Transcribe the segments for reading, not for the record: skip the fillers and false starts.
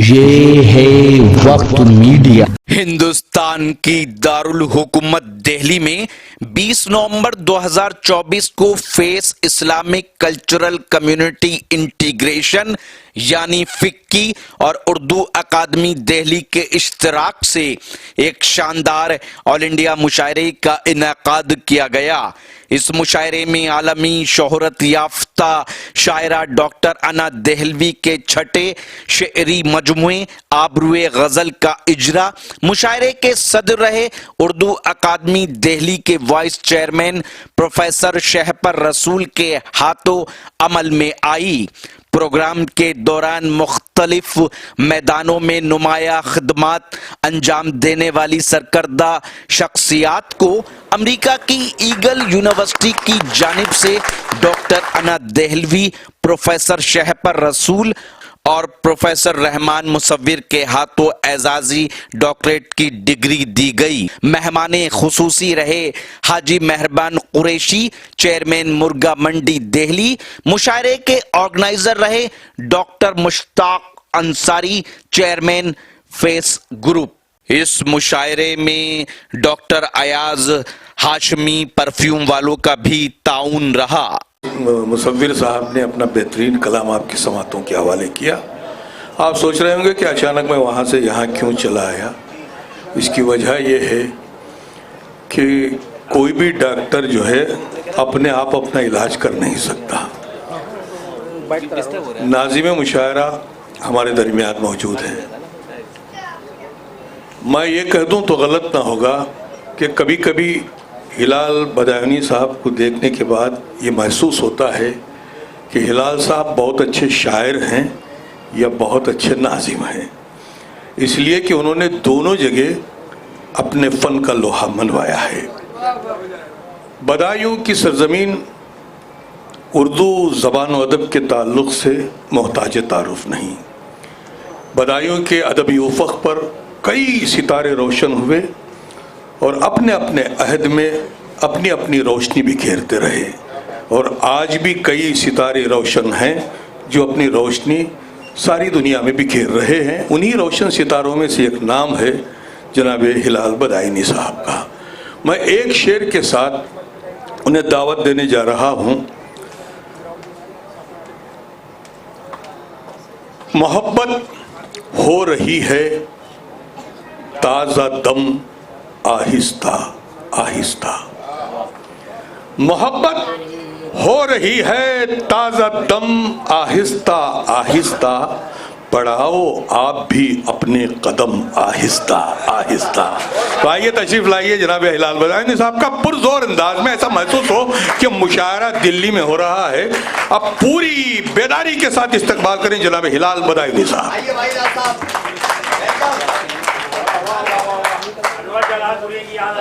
ये है वक्त मीडिया। हिंदुस्तान की दारुल हुकूमत दिल्ली में 20 नवंबर 2024 को face Islamic cultural community integration यानी फिक्की और उर्दू अकादमी दिल्ली के इश्तराक से एक शानदार ऑल इंडिया मुशायरे का इनेकाद किया गया। इस मुशायरे में आलमी शोहरत याफ्ता शायरा डॉक्टर अना देहलवी के छठे शेरी मजमुए आबरूए गजल का इजरा, मुशायरे के सदर रहे उर्दू अकादमी दिल्ली के वाइस चेयरमैन प्रोफेसर शहपर रसूल के हाथों अमल में आई। प्रोग्राम के दौरान मुख्तलिफ मैदानों में नुमाया खिदमात अंजाम देने वाली सरकर्दा शख्सियात को अमेरिका की ईगल यूनिवर्सिटी की जानिब से डॉक्टर अना देहलवी, प्रोफेसर शहपर रसूल और प्रोफेसर रहमान मुसव्विर के हाथों एजाजी डॉक्टरेट की डिग्री दी गई। मेहमाने खुसूसी रहे हाजी मेहरबान कुरैशी, चेयरमैन मुर्गा मंडी दिल्ली। मुशायरे के ऑर्गेनाइजर रहे doctor Mushtaq Ansari, chairman face group. इस मुशायरे में डॉक्टर अयाज हाशमी परफ्यूम वालों का भी ताउन रहा। मुसव्विर साहब ने अपना बेहतरीन कलाम आपकी समातों के हवाले किया। आप सोच रहे होंगे कि अचानक मैं वहाँ से यहाँ क्यों चला आया। इसकी वजह यह है कि कोई भी डॉक्टर जो है अपने आप अपना इलाज कर नहीं सकता। नाज़िम मुशायरा हमारे दरमियान मौजूद है। मैं ये कह दूँ तो गलत ना होगा कि कभी कभी हिलाल बदायूनी साहब को देखने के बाद ये महसूस होता है कि हिलाल साहब बहुत अच्छे शायर हैं या बहुत अच्छे नाज़िम हैं, इसलिए कि उन्होंने दोनों जगह अपने फ़न का लोहा मनवाया है। बदायूं की सरजमीन उर्दू ज़बान व अदब के ताल्लुक़ से मोहताज तारुफ नहीं। बदायूं के अदबी उफ़क़ पर कई सितारे रोशन हुए और अपने अपने अहद में अपनी अपनी रोशनी बिखेरते रहे, और आज भी कई सितारे रोशन हैं जो अपनी रोशनी सारी दुनिया में बिखेर रहे हैं। उन्हीं रोशन सितारों में से एक नाम है जनाब हिलाल बदायूनी साहब का। मैं एक शेर के साथ उन्हें दावत देने जा रहा हूँ। मोहब्बत हो रही है ताज़ा दम आहिस्ता आहिस्ता, मोहब्बत हो रही है ताज़ा दम आहिस्ता आहिस्ता, बढ़ाओ आप भी अपने कदम आहिस्ता आहिस्ता। तो आइए तशरीफ लाइए जनाब हिलाल बदायूनी साहब का पुरजोर अंदाज में। ऐसा महसूस हो कि मुशायरा दिल्ली में हो रहा है। अब पूरी बेदारी के साथ इस्तकबाल करें जनाब हिलाल बदायूनी साहब।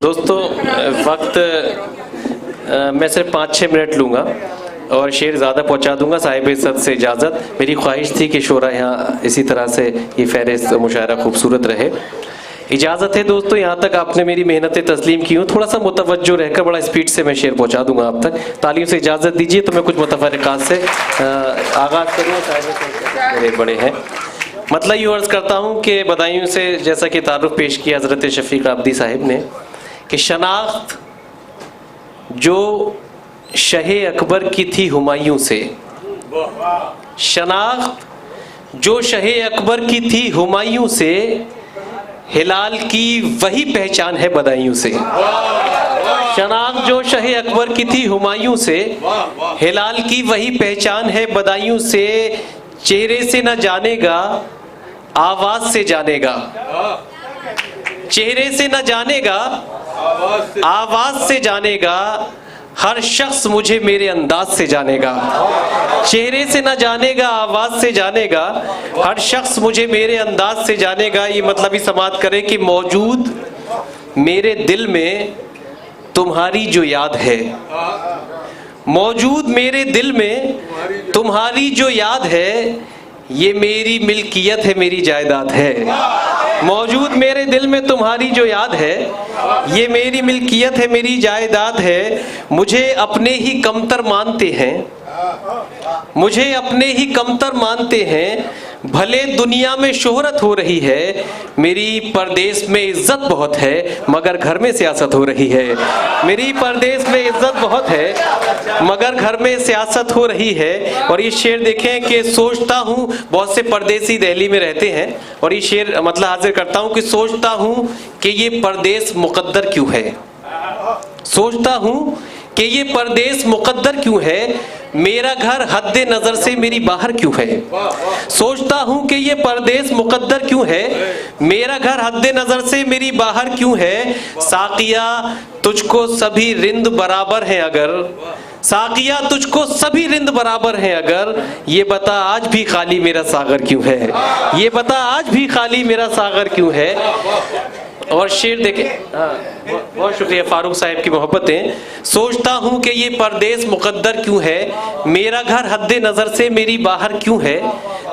दोस्तों, वक्त मैं सिर्फ 5-6 मिनट लूँगा और शेर ज़्यादा पहुँचा दूँगा साहिब इज़्ज़त से इजाज़त। मेरी ख्वाहिश थी कि शोरा यहाँ इसी तरह से ये फहरिस्त मुशायरा खूबसूरत रहे। इजाज़त है दोस्तों, यहाँ तक आपने मेरी मेहनतें तस्लीम की हूँ। थोड़ा सा मुतवज्जो रहकर बड़ा स्पीड से मैं शेर पहुँचा दूँगा आप तक। तालियों से इजाज़त दीजिए तो मैं कुछ मुतफ़र्रिक़ात से आगाज़ करूँ। साहिब मेरे बड़े हैं, मतलब यूँ अर्ज़ करता हूँ कि बदायूं से जैसा कि तारुफ पेश किया हज़रत शफ़ीक़ आबदी साहिब ने कि शनाख्त जो शहे अकबर की थी हुमायूं से, शनाख्त जो शहे अकबर की थी हुमायूं से, हिलाल की वही पहचान है बदायूं से। शनाख्त जो शहे अकबर की थी हुमायूं से, हिलाल की वही पहचान है बदायूं से। चेहरे से न जानेगा आवाज से जानेगा, चेहरे से न जानेगा आवाज से जानेगा, हर शख्स मुझे मेरे अंदाज से जानेगा। चेहरे से न जानेगा आवाज से जानेगा, हर शख्स मुझे मेरे अंदाज से जानेगा। ये मतलब ही समात करे कि मौजूद मेरे दिल में तुम्हारी जो याद है, मौजूद मेरे दिल में तुम्हारी जो याद है, ये मेरी मिल्कियत है मेरी जायदाद है। मौजूद मेरे दिल में तुम्हारी जो याद है, ये मेरी मिल्कियत है मेरी जायदाद है। मुझे अपने ही कमतर मानते हैं, मुझे अपने ही कमतर मानते हैं, भले दुनिया में शोहरत हो रही है, मेरी परदेश में इज्जत बहुत है, मगर घर में सियासत हो रही है। मेरी परदेश में इज्जत बहुत है, मगर घर में सियासत हो रही है। और ये शेर देखें कि सोचता हूँ, बहुत से परदेसी दिल्ली में रहते हैं, और ये शेर मतलब हाजिर करता हूँ कि सोचता हूँ कि ये परदेश मुकद्दर क्यों है। सोचता हूँ कि ये परदेश मुकद्दर क्यों है, मेरा घर हद्दे नजर से मेरी बाहर क्यों है। सोचता हूँ कि ये परदेश मुकद्दर क्यों है, मेरा घर हद्दे नजर से मेरी बाहर क्यों है। साकिया तुझको सभी रिंद बराबर हैं अगर, साकिया तुझको सभी रिंद बराबर हैं अगर, ये बता आज भी खाली मेरा सागर क्यों है। ये बता आज भी खाली मेरा सागर क्यों है। और शेर देखें, बहुत शुक्रिया फारूक साहब की मोहब्बतें। सोचता हूँ कि ये परदेश मुकद्दर क्यों है, मेरा घर हद्दे नज़र से मेरी बाहर क्यों है।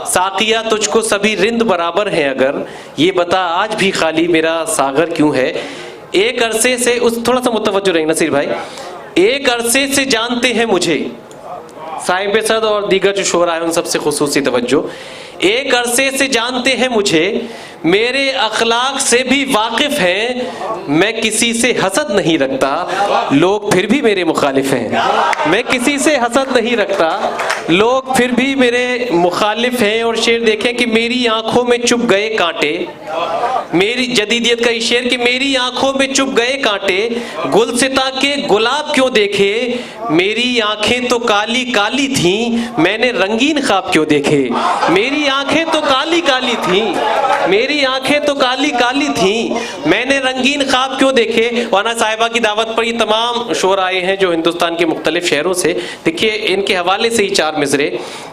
साकिया तुझको सभी रिंद बराबर हैं अगर, ये बता आज भी खाली मेरा सागर क्यों है। एक अरसे से, उस थोड़ा सा मुतवज्जो रहेंगे नसीर भाई, एक अरसे से जानते हैं मुझे, साहिब सद और दीगर जो शोरा है उन सबसे खुसूसी तवज्जो। एक अरसे से जानते हैं मुझे, मेरे अखलाक से भी वाकिफ हैं, मैं किसी से हसद नहीं रखता, लोग फिर भी मेरे मुखालिफ हैं। मैं किसी से हसद नहीं रखता, लोग फिर भी मेरे मुखालिफ हैं। और शेर देखें कि मेरी आंखों में चुभ गए कांटे, मेरी जदीदियत का शेर कि मेरी आंखों में चुभ गए कांटे, गुलसिता के गुलाब क्यों देखे, मेरी आंखें तो काली काली थीं, मैंने रंगीन ख्वाब क्यों देखे। मेरी आंखें तो काली काली थीं, मेरी आंखें तो काली काली थीं, मैंने रंगीन ख्वाब क्यों देखे। वाना साहिबा की दावत पर ये तमाम शोर आए हैं जो हिंदुस्तान के मुख्तलिफ शहरों से। देखिए इनके हवाले से ही चार मिसरे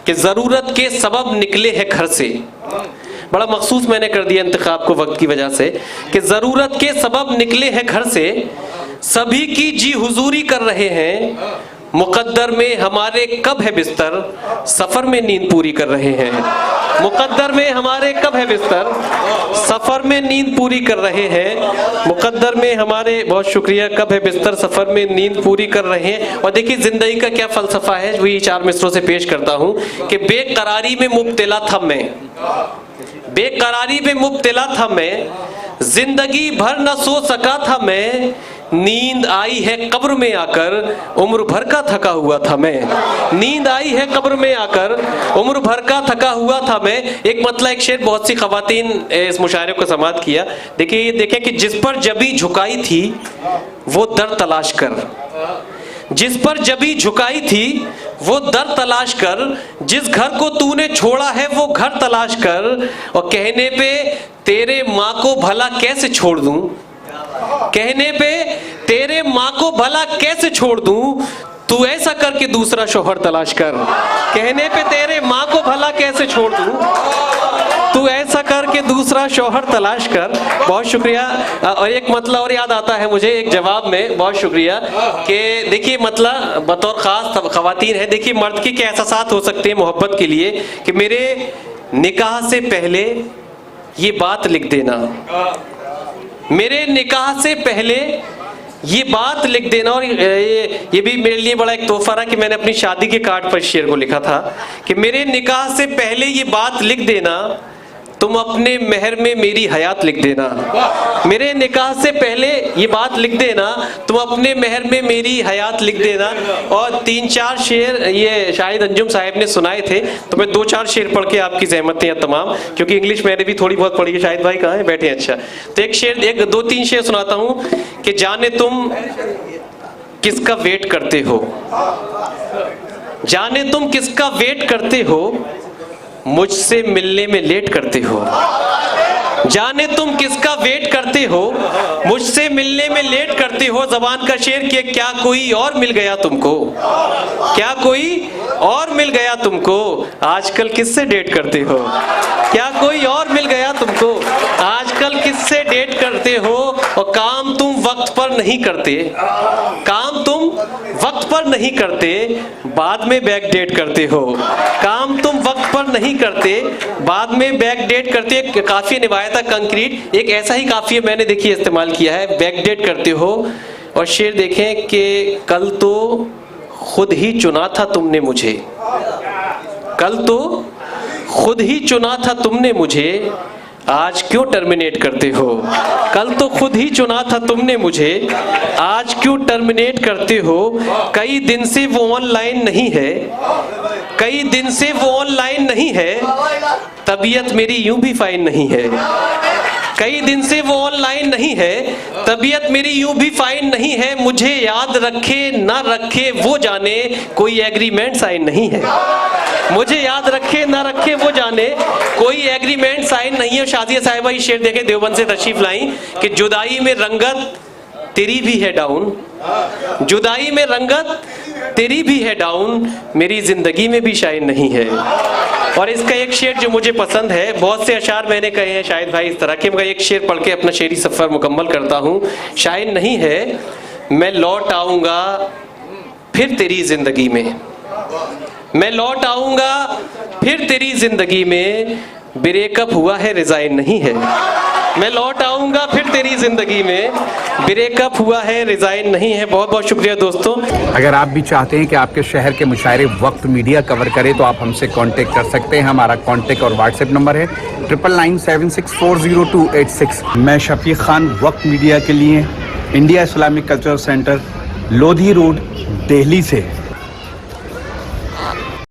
कि ज़रूरत के सबब निकले हैं घर से, बड़ा मखसूस मैंने कर दिया इंतखाब को वक्त की वजह से, कि ज़रूरत के सबब निकले हैं घर से, सभी की जी हुजूरी कर रहे हैं, मुकद्दर में हमारे कब है बिस्तर, सफर में नींद पूरी कर रहे हैं। मुकद्दर में हमारे कब है बिस्तर, सफर में नींद पूरी कर रहे हैं। मुकद्दर में हमारे, बहुत शुक्रिया, कब है बिस्तर, सफर में नींद पूरी कर रहे हैं। और देखिए जिंदगी का क्या फलसफा है, वही चार मिसरों से पेश करता हूं कि बेकरारी में मुब्तला था मैं, बेकरारी में मुब्तला था मैं, जिंदगी भर न सो सका था मैं, नींद आई है कब्र में आकर, उम्र भर का थका हुआ था मैं। नींद आई है कब्र में आकर, उम्र भर का थका हुआ था मैं। एक मतलब एक शेर बहुत सी खवातीन इस मुशायरे को समाअत किया। देखिए ये देखें कि जिस पर जबी झुकाई थी वो दर तलाश कर, जिस पर जबी झुकाई थी वो दर तलाश कर, जिस घर को तूने छोड़ा है वो घर तलाश कर। और कहने पे तेरे माँ को भला कैसे छोड़ दूं, कहने पे तेरे माँ को भला कैसे छोड़ दूं, तू ऐसा करके दूसरा शोहर तलाश कर। कहने पे तेरे माँ को भला कैसे छोड़ दूं, तू ऐसा करके दूसरा शोहर तलाश कर। बहुत शुक्रिया। और एक मतलब और याद आता है मुझे एक जवाब में, बहुत शुक्रिया, कि देखिए मतलब बतौर खास खवातीन है, देखिए मर्द की क्या एहसास हो सकते हैं मोहब्बत के लिए, कि मेरे निकाह से पहले ये बात लिख देना, मेरे निकाह से पहले ये बात लिख देना। और ये भी मेरे लिए बड़ा एक तोहफा रहा कि मैंने अपनी शादी के कार्ड पर शेर को लिखा था कि मेरे निकाह से पहले ये बात लिख देना, तुम अपने मेहर में मेरी हयात लिख देना। मेरे निकाह से पहले ये बात लिख देना, तुम अपने मेहर में मेरी हयात लिख देना। और तीन चार शेर ये शाहिद अंजुम साहब ने सुनाए थे, तो मैं दो चार शेर पढ़ के आपकी ज़हमतें हैं तमाम, क्योंकि इंग्लिश मैंने भी थोड़ी बहुत पढ़ी है। शाहिद भाई कहाँ हैं, बैठे हैं, अच्छा। तो एक शेर, एक दो तीन शेर सुनाता हूँ कि जाने तुम किसका वेट करते हो, जाने तुम किसका वेट करते हो, मुझसे मिलने में लेट करते हो। जाने तुम किसका वेट करते हो, मुझसे मिलने में लेट करते हो। ज़बान का शेर कि क्या कोई और मिल गया तुमको, क्या कोई और मिल गया तुमको, आजकल किससे डेट करते हो। क्या कोई और मिल गया तुमको, आजकल किससे डेट करते हो। और काम तुम वक्त पर नहीं करते, काम तुम वक्त पर नहीं करते, बाद में बैक डेट करते हो। काम तुम वक्त पर नहीं करते, बाद में बैक डेट करते। काफी निभाया कंक्रीट, एक ऐसा ही काफी मैंने देखिए इस्तेमाल किया है, बैक डेट करते हो। और शेर देखें कि कल तो खुद ही चुना था तुमने मुझे, कल तो खुद ही चुना था तुमने मुझे, आज क्यों टर्मिनेट करते हो। कल तो खुद ही चुना था तुमने मुझे, आज क्यों टर्मिनेट करते हो। कई दिन से वो ऑनलाइन नहीं है, कई दिन से वो ऑनलाइन नहीं है, तबीयत मेरी यूं भी फाइन नहीं है। कई दिन से वो ऑनलाइन नहीं है, तबीयत मेरी यूं भी फाइन नहीं है। मुझे याद रखे ना रखे वो जाने, कोई एग्रीमेंट साइन नहीं है। मुझे याद रखे ना रखे वो जाने, कोई एग्रीमेंट साइन नहीं है। शाजिया साहिबा ये शेर देखे देवबंद से तशरीफ लाई कि जुदाई में रंगत तेरी भी है डाउन, जुदाई में रंगत तेरी भी है डाउन, मेरी जिंदगी में भी शाइन नहीं है। और इसका एक शेर जो मुझे पसंद है, बहुत से अशार मैंने कहे हैं शाहिद भाई इस तरह के, मगर एक शेर पढ़ के अपना शेरी सफर मुकम्मल करता हूँ। शाइन नहीं है मैं लौट आऊंगा फिर तेरी जिंदगी में, मैं लौट आऊंगा फिर तेरी जिंदगी में, ब्रेकअप हुआ है रिजाइन नहीं है। मैं लौट आऊंगा फिर तेरी जिंदगी में, ब्रेकअप हुआ है रिजाइन नहीं है। बहुत बहुत शुक्रिया दोस्तों। अगर आप भी चाहते हैं कि आपके शहर के मुशायरे वक्त मीडिया कवर करे तो आप हमसे कांटेक्ट कर सकते हैं। हमारा कांटेक्ट और व्हाट्सएप नंबर है 9997640286। मैं शफीक खान वक्त मीडिया के लिए India Islamic cultural centre Lodhi road Delhi से